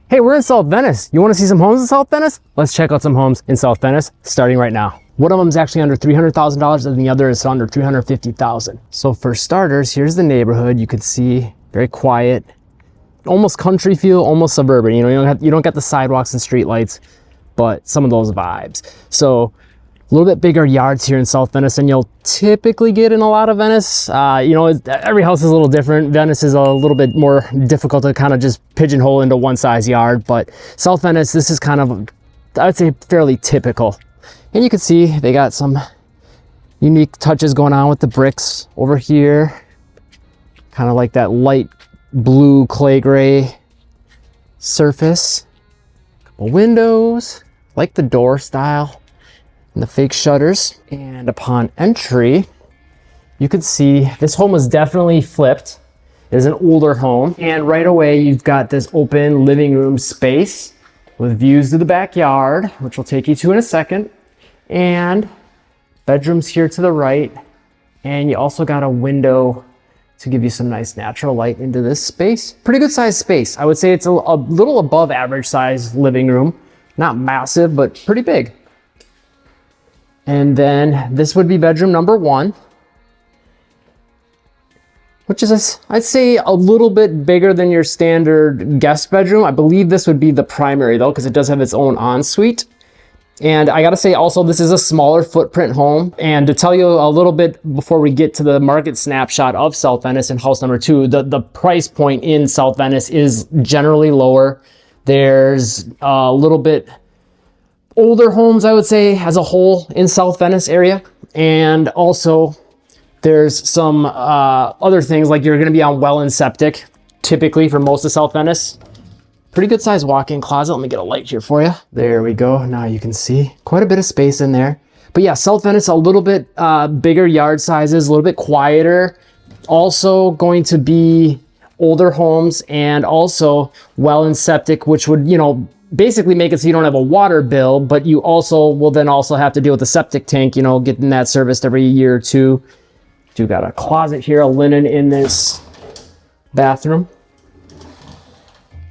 Hey, we're in South Venice. You want to see some homes in South Venice? Let's check out some homes in South Venice starting right now. One of them is actually under $300,000 and the other is under $350,000. So for starters, here's the neighborhood. You could see very quiet, almost country feel, almost suburban. You know, you don't get the sidewalks and street lights, but some of those vibes. So a little bit bigger yards here in South Venice than you'll typically get in a lot of Venice. You know, every house is a little different. Venice is a little bit more difficult to kind of just pigeonhole into one size yard, but South Venice, this is kind of, I would say, fairly typical. And you can see they got some unique touches going on with the bricks over here. Kind of like that light blue clay gray surface. Couple windows, like the door style. And the fake shutters. And upon entry, you could see this home was definitely flipped. It is an older home. And right away, you've got this open living room space with views to the backyard, which we'll take you to in a second. And bedrooms here to the right. And you also got a window to give you some nice natural light into this space. Pretty good sized space. I would say it's a little above average size living room. Not massive, but pretty big. And then this would be bedroom number 1, which is, I'd say, a little bit bigger than your standard guest bedroom. I believe this would be the primary though, because it does have its own ensuite. And I gotta say also, this is a smaller footprint home. And to tell you a little bit before we get to the market snapshot of South Venice and house number 2, the price point in South Venice is generally lower. There's a little bit older homes, I would say, as a whole in South Venice area. And also there's some other things, like you're gonna be on well and septic, typically for most of South Venice. Pretty good sized walk-in closet. Let me get a light here for you. There we go. Now you can see quite a bit of space in there. But yeah, South Venice, a little bit bigger yard sizes, a little bit quieter. Also going to be older homes and also well and septic, which would, you know, basically make it so you don't have a water bill, but you also will then also have to deal with the septic tank, you know, getting that serviced every year or two. You got a closet here, a linen in this bathroom.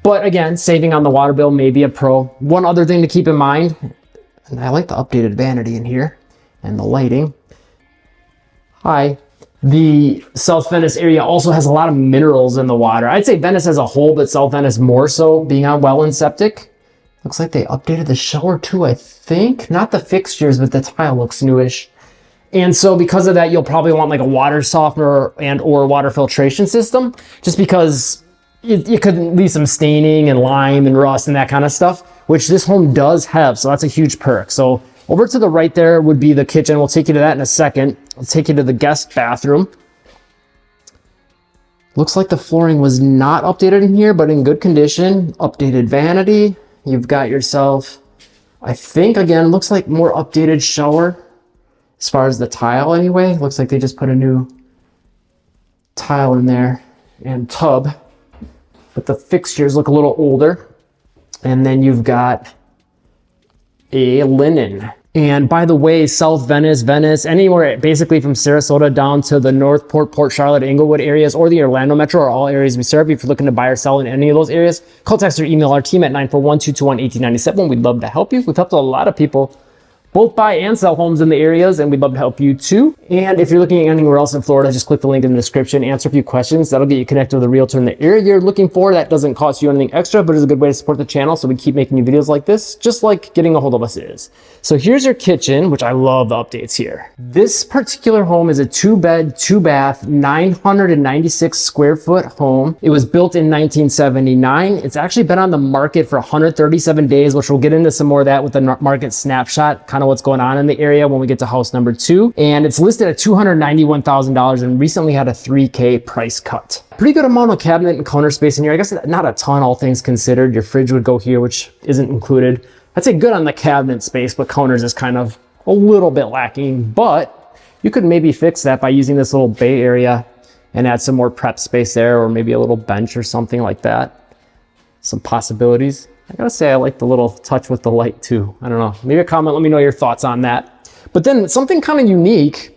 But again, saving on the water bill may be a pro. One other thing to keep in mind, and I like the updated vanity in here and the lighting. Hi. The South Venice area also has a lot of minerals in the water. I'd say Venice as a whole, but South Venice more so, being on well and septic. Looks like they updated the shower too, I think. Not the fixtures, but the tile looks newish. And so because of that, you'll probably want like a water softener and or water filtration system, just because you could leave some staining and lime and rust and that kind of stuff, which this home does have. So that's a huge perk. So over to the right there would be the kitchen. We'll take you to that in a second. I'll take you to the guest bathroom. Looks like the flooring was not updated in here, but in good condition. Updated vanity. You've got yourself, I think, again, looks like more updated shower as far as the tile anyway. Looks like they just put a new tile in there and tub, but the fixtures look a little older. And then you've got a linen. And by the way, South Venice, anywhere basically from Sarasota down to the Northport, Port Charlotte, Englewood areas, or the Orlando metro are all areas we serve. If you're looking to buy or sell in any of those areas, call, text, or email our team at 941-221-1897. We'd love to help you. We've helped a lot of people both buy and sell homes in the areas, and we'd love to help you too. And if you're looking anywhere else in Florida, just click the link in the description, answer a few questions. That'll get you connected with a realtor in the area you're looking for. That doesn't cost you anything extra, but it's a good way to support the channel, so we keep making you videos like this, just like getting a hold of us is. So here's your kitchen, which I love the updates here. This particular home is a 2-bed, 2-bath, 996 square foot home. It was built in 1979. It's actually been on the market for 137 days, which we'll get into some more of that with the market snapshot, kind of what's going on in the area when we get to house number 2. And it's listed at $291,000 and recently had a $3K price cut. Pretty good amount of cabinet and counter space in here. I guess not a ton, all things considered. Your fridge would go here, which isn't included. I'd say good on the cabinet space, but counters is kind of a little bit lacking, but you could maybe fix that by using this little bay area and add some more prep space there, or maybe a little bench or something like that. Some possibilities. I gotta say, I like the little touch with the light too. I don't know, maybe a comment, let me know your thoughts on that. But then something kind of unique.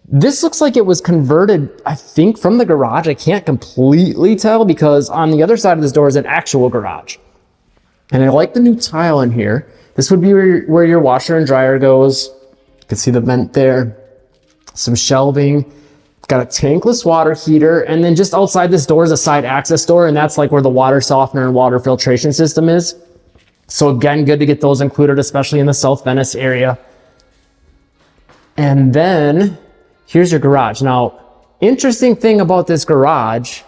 This looks like it was converted, I think, from the garage. I can't completely tell because on the other side of this door is an actual garage. And I like the new tile in here. This would be where your washer and dryer goes. You can see the vent there. Some shelving. Got a tankless water heater. And then just outside this door is a side access door. And that's like where the water softener and water filtration system is. So again, good to get those included, especially in the South Venice area. And then here's your garage. Now, interesting thing about this garage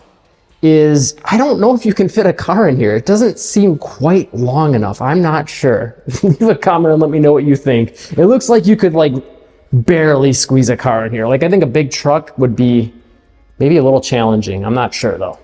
is I don't know if you can fit a car in here. It doesn't seem quite long enough. I'm not sure. Leave a comment and let me know what you think. It looks like you could like barely squeeze a car in here. Like I think a big truck would be maybe a little challenging. I'm not sure though.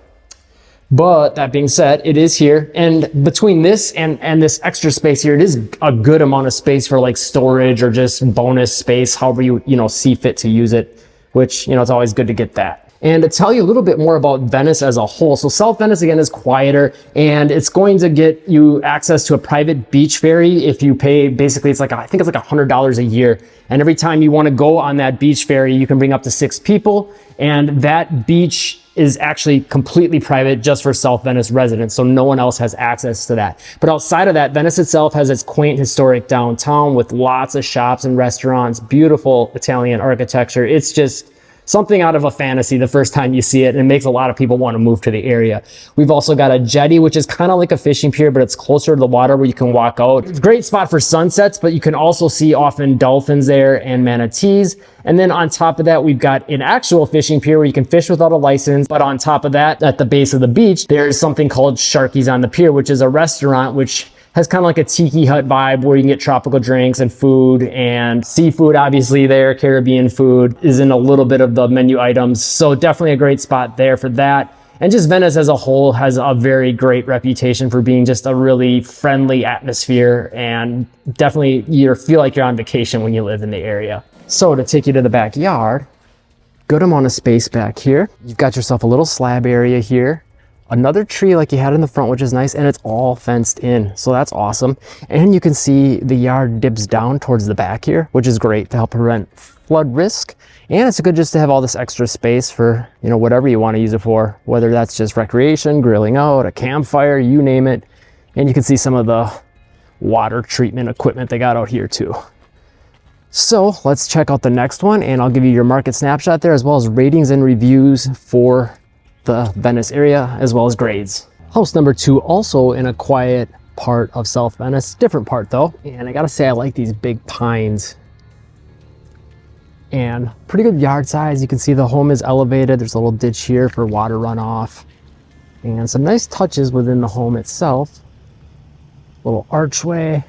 But that being said, it is here. And between this and this extra space here, it is a good amount of space for like storage or just bonus space, however you see fit to use it, which, it's always good to get that. And to tell you a little bit more about Venice as a whole. So South Venice again is quieter, and it's going to get you access to a private beach ferry if you pay, basically it's like, I think it's like $100 a year. And every time you want to go on that beach ferry, you can bring up to 6 people. And that beach is actually completely private just for South Venice residents. So no one else has access to that. But outside of that, Venice itself has its quaint historic downtown with lots of shops and restaurants, beautiful Italian architecture. It's just something out of a fantasy the first time you see it, and it makes a lot of people want to move to the area. We've also got a jetty, which is kind of like a fishing pier, but it's closer to the water where you can walk out. It's a great spot for sunsets, but you can also see often dolphins there and manatees. And then on top of that, we've got an actual fishing pier where you can fish without a license. But on top of that, at the base of the beach, there's something called Sharky's on the Pier, which is a restaurant which has kind of like a tiki hut vibe where you can get tropical drinks and food and seafood, obviously there, Caribbean food is in a little bit of the menu items. So definitely a great spot there for that. And just Venice as a whole has a very great reputation for being just a really friendly atmosphere, and definitely you feel like you're on vacation when you live in the area. So to take you to the backyard, good amount of space back here. You've got yourself a little slab area here. Another tree like you had in the front, which is nice, and it's all fenced in, so that's awesome. And you can see the yard dips down towards the back here, which is great to help prevent flood risk. And it's good just to have all this extra space for, whatever you want to use it for, whether that's just recreation, grilling out, a campfire, you name it. And you can see some of the water treatment equipment they got out here too. So let's check out the next one, and I'll give you your market snapshot there, as well as ratings and reviews for the Venice area, as well as grades. House number 2, also in a quiet part of South Venice, different part though. And I gotta say, I like these big pines. And pretty good yard size. You can see the home is elevated. There's a little ditch here for water runoff. And some nice touches within the home itself. Little archway.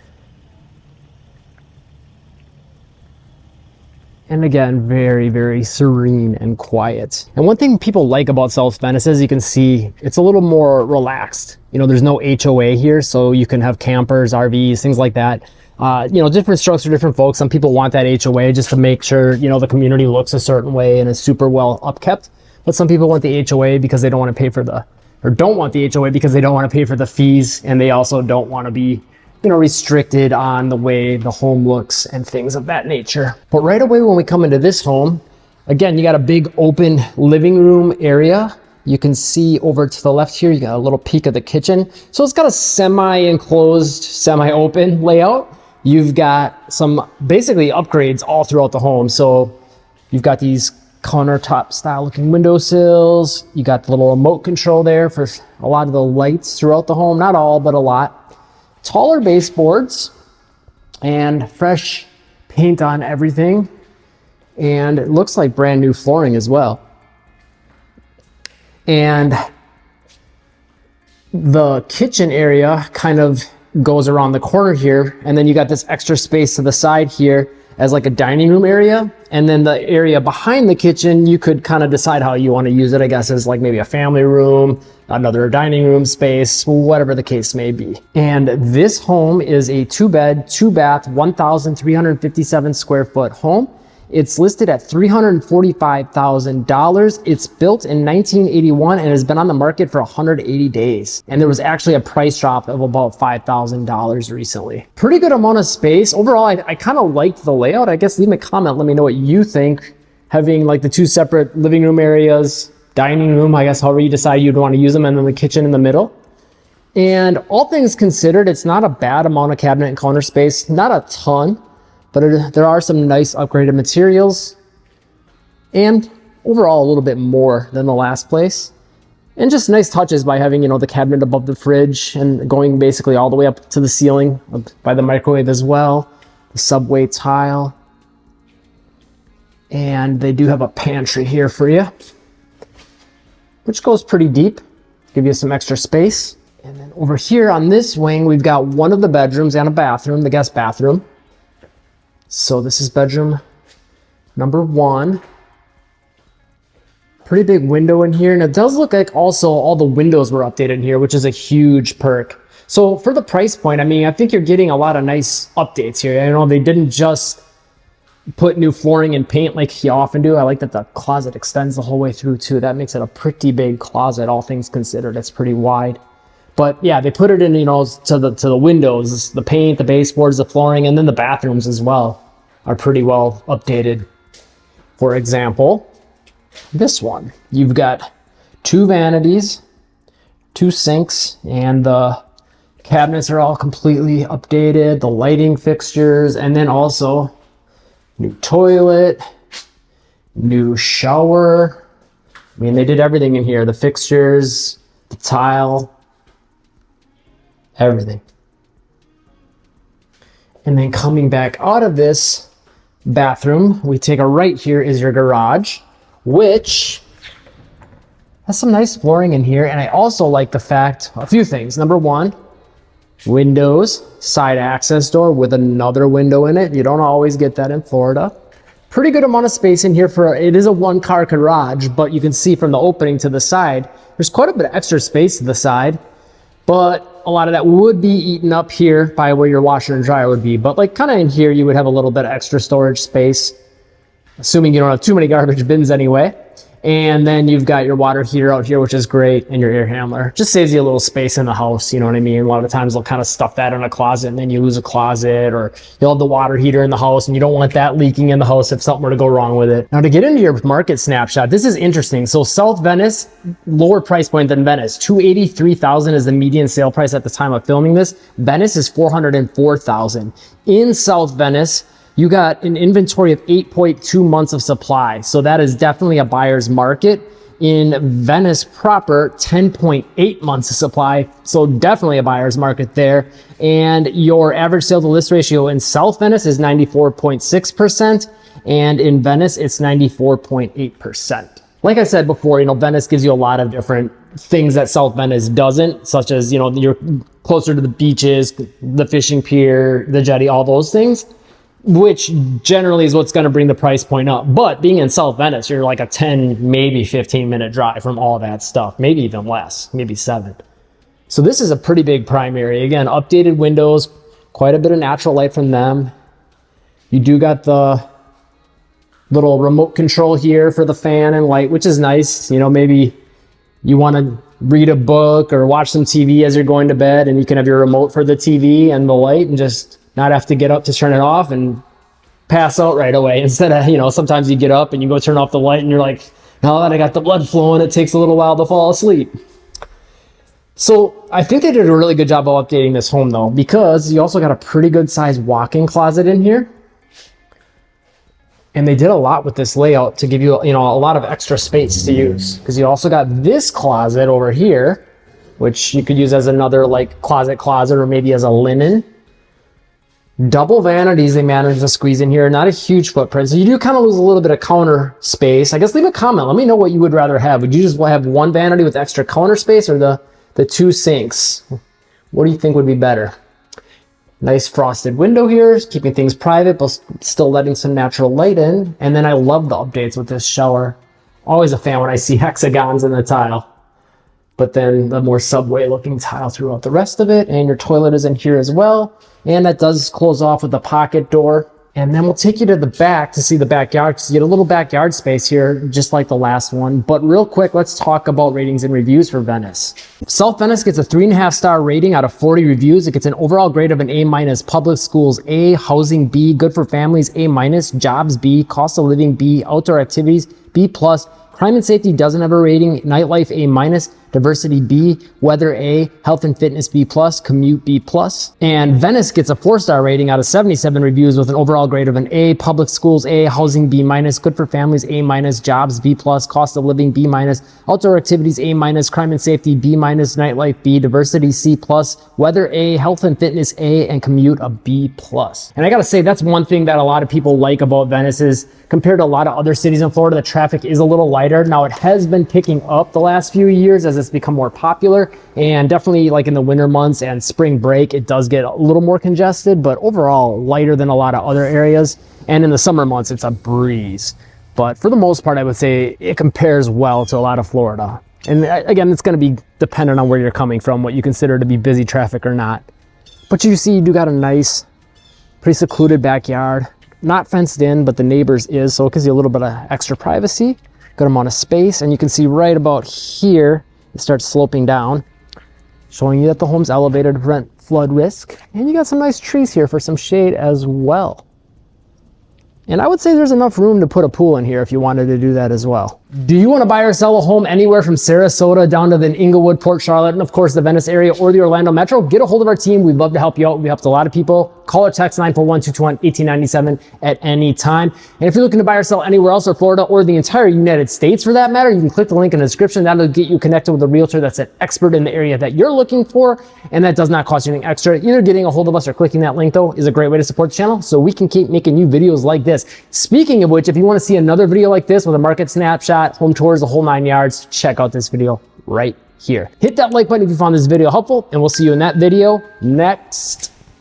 And again, very, very serene and quiet. And one thing people like about South Venice, as you can see, it's a little more relaxed. There's no HOA here, so you can have campers, RVs, things like that. Different strokes for different folks. Some people want that HOA just to make sure, the community looks a certain way and is super well upkept. But some people want the HOA because they don't want to pay for don't want the HOA because they don't want to pay for the fees, and they also don't want to be restricted on the way the home looks and things of that nature. But right away when we come into this home, again, you got a big open living room area. You can see over to the left here, you got a little peek of the kitchen. So it's got a semi-enclosed, semi-open layout. You've got some basically upgrades all throughout the home. So you've got these countertop style looking windowsills. You got the little remote control there for a lot of the lights throughout the home. Not all, but a lot. Taller baseboards and fresh paint on everything. And it looks like brand new flooring as well. And the kitchen area kind of goes around the corner here. And then you got this extra space to the side here as like a dining room area. And then the area behind the kitchen, you could kind of decide how you want to use it, I guess, as like maybe a family room, another dining room space, whatever the case may be. And this home is a 2-bed, 2-bath, 1,357 square foot home. It's listed at $345,000. It's built in 1981 and has been on the market for 180 days. And there was actually a price drop of about $5,000 recently. Pretty good amount of space. Overall, I kind of liked the layout. I guess leave me a comment, let me know what you think. Having like the 2 separate living room areas, dining room, I guess however you decide you'd want to use them, and then the kitchen in the middle. And all things considered, it's not a bad amount of cabinet and counter space. Not a ton, but there are some nice upgraded materials. And overall, a little bit more than the last place. And just nice touches by having, the cabinet above the fridge and going basically all the way up to the ceiling by the microwave as well. The subway tile. And they do have a pantry here for you, which goes pretty deep, give you some extra space. And then over here on this wing, we've got one of the bedrooms and a bathroom, the guest bathroom. So this is bedroom number 1. Pretty big window in here, and it does look like also all the windows were updated in here, which is a huge perk. So for the price point, I think you're getting a lot of nice updates here. They didn't just put new flooring and paint like you often do. I like that the closet extends the whole way through too. That makes it a pretty big closet, all things considered. It's pretty wide. But yeah, they put it in, to the windows, the paint, the baseboards, the flooring, and then the bathrooms as well are pretty well updated. For example, this one, you've got 2 vanities, 2 sinks, and the cabinets are all completely updated, the lighting fixtures, and then also new toilet, new shower. They did everything in here, the fixtures, the tile, everything. And then coming back out of this bathroom, we take a right here is your garage, which has some nice flooring in here. And I also like the fact, a few things. Number 1, windows, side access door with another window in it. You don't always get that in Florida. Pretty good amount of space in here it is a 1-car garage, but you can see from the opening to the side, there's quite a bit of extra space to the side, but a lot of that would be eaten up here by where your washer and dryer would be. But kind of in here, you would have a little bit of extra storage space, assuming you don't have too many garbage bins anyway. And then you've got your water heater out here, which is great, and your air handler. Just saves you a little space in the house, you know what I mean? A lot of times they'll kind of stuff that in a closet, and then you lose a closet, or you'll have the water heater in the house, and you don't want that leaking in the house if something were to go wrong with it. Now, to get into your market snapshot, this is interesting. So South Venice, lower price point than Venice. $283,000 is the median sale price at the time of filming this. Venice is $404,000. In South Venice, you got an inventory of 8.2 months of supply. So that is definitely a buyer's market. In Venice proper, 10.8 months of supply. So definitely a buyer's market there. And your average sale to list ratio in South Venice is 94.6%. And in Venice, it's 94.8%. Like I said before, Venice gives you a lot of different things that South Venice doesn't, such as, you're closer to the beaches, the fishing pier, the jetty, all those things, which generally is what's going to bring the price point up. But being in South Venice, you're like a 10, maybe 15-minute drive from all that stuff, maybe even less, maybe 7. So this is a pretty big primary. Again, updated windows, quite a bit of natural light from them. You do got the little remote control here for the fan and light, which is nice. Maybe you want to read a book or watch some TV as you're going to bed, and you can have your remote for the TV and the light and just not have to get up to turn it off and pass out right away. Instead of, sometimes you get up and you go turn off the light and you're like, now that I got the blood flowing, it takes a little while to fall asleep. So I think they did a really good job of updating this home though, because you also got a pretty good sized walk-in closet in here. And they did a lot with this layout to give you, a lot of extra space to use, because you also got this closet over here, which you could use as another closet or maybe as a linen. Double vanities they managed to squeeze in here. Not a huge footprint. So you do kind of lose a little bit of counter space. I guess leave a comment. Let me know what you would rather have. Would you just have one vanity with extra counter space, or the 2 sinks? What do you think would be better? Nice frosted window here, keeping things private, but still letting some natural light in. And then I love the updates with this shower. Always a fan when I see hexagons in the tile. But then the more subway looking tile throughout the rest of it. And your toilet is in here as well. And that does close off with the pocket door. And then we'll take you to the back to see the backyard. So you get a little backyard space here, just like the last one. But real quick, let's talk about ratings and reviews for Venice. South Venice gets a 3.5-star rating out of 40 reviews. It gets an overall grade of an A-, public schools A, housing B, good for families A-, jobs B, cost of living B, outdoor activities B+, Crime and safety doesn't have a rating. Nightlife A-, diversity B, weather A, health and fitness B+, commute B+. And Venice gets a 4-star rating out of 77 reviews with an overall grade of an A, public schools A, housing B-, good for families A-, jobs B+, cost of living B-, outdoor activities A-, crime and safety B-, nightlife B, diversity C+, weather A, health and fitness A, and commute a B+. And I gotta say, that's one thing that a lot of people like about Venice is, compared to a lot of other cities in Florida, the traffic is a little lighter. Now, it has been picking up the last few years as it's become more popular, and definitely like in the winter months and spring break, it does get a little more congested, but overall lighter than a lot of other areas. And in the summer months, it's a breeze. But for the most part, I would say it compares well to a lot of Florida. And again, it's going to be dependent on where you're coming from, what you consider to be busy traffic or not. But you see, you do got a nice, pretty secluded backyard. Not fenced in, but the neighbors is, so it gives you a little bit of extra privacy. Good amount of space, and you can see right about here, it starts sloping down, showing you that the home's elevated to prevent flood risk. And you got some nice trees here for some shade as well. And I would say there's enough room to put a pool in here if you wanted to do that as well. Do you want to buy or sell a home anywhere from Sarasota down to the Englewood, Port Charlotte, and of course the Venice area or the Orlando Metro? Get a hold of our team. We'd love to help you out. We helped a lot of people. Call or text 941-221-1897 at any time. And if you're looking to buy or sell anywhere else in Florida or the entire United States for that matter, you can click the link in the description. That'll get you connected with a realtor that's an expert in the area that you're looking for, and that does not cost you anything extra. Either getting a hold of us or clicking that link though is a great way to support the channel so we can keep making you videos like this. Speaking of which, if you want to see another video like this with a market snapshot, home tours, the whole 9 yards, check out this video right here. Hit that like button if you found this video helpful, and we'll see you in that video next.